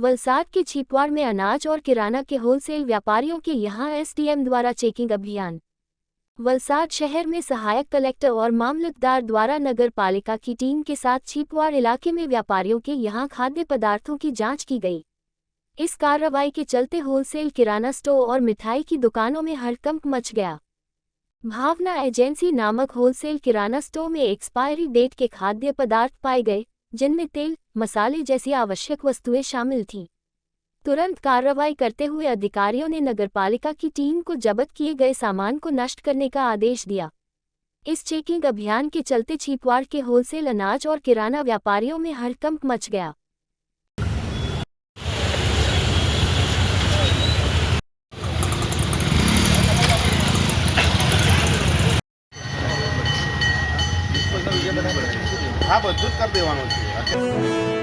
वलसाड के छिपवाड़ में अनाज और किराना के होलसेल व्यापारियों के यहां एसडीएम द्वारा चेकिंग अभियान। वलसाड शहर में सहायक कलेक्टर और मामलतदार द्वारा नगर पालिका की टीम के साथ छिपवाड़ इलाके में व्यापारियों के यहां खाद्य पदार्थों की जांच की गई। इस कार्रवाई के चलते होलसेल किराना स्टोर और मिठाई की दुकानों में हड़कंप मच गया। भावना एजेंसी नामक होलसेल किराना स्टोर में एक्सपायरी डेट के खाद्य पदार्थ पाए गए, जिनमें तेल, मसाले जैसी आवश्यक वस्तुएं शामिल थीं। तुरंत कार्रवाई करते हुए अधिकारियों ने नगरपालिका की टीम को जब्त किए गए सामान को नष्ट करने का आदेश दिया। इस चेकिंग अभियान के चलते छिपवाड़ के होलसेल अनाज और किराना व्यापारियों में हड़कंप मच गया। हाँ, બધું જ કરી દેવાનું છે।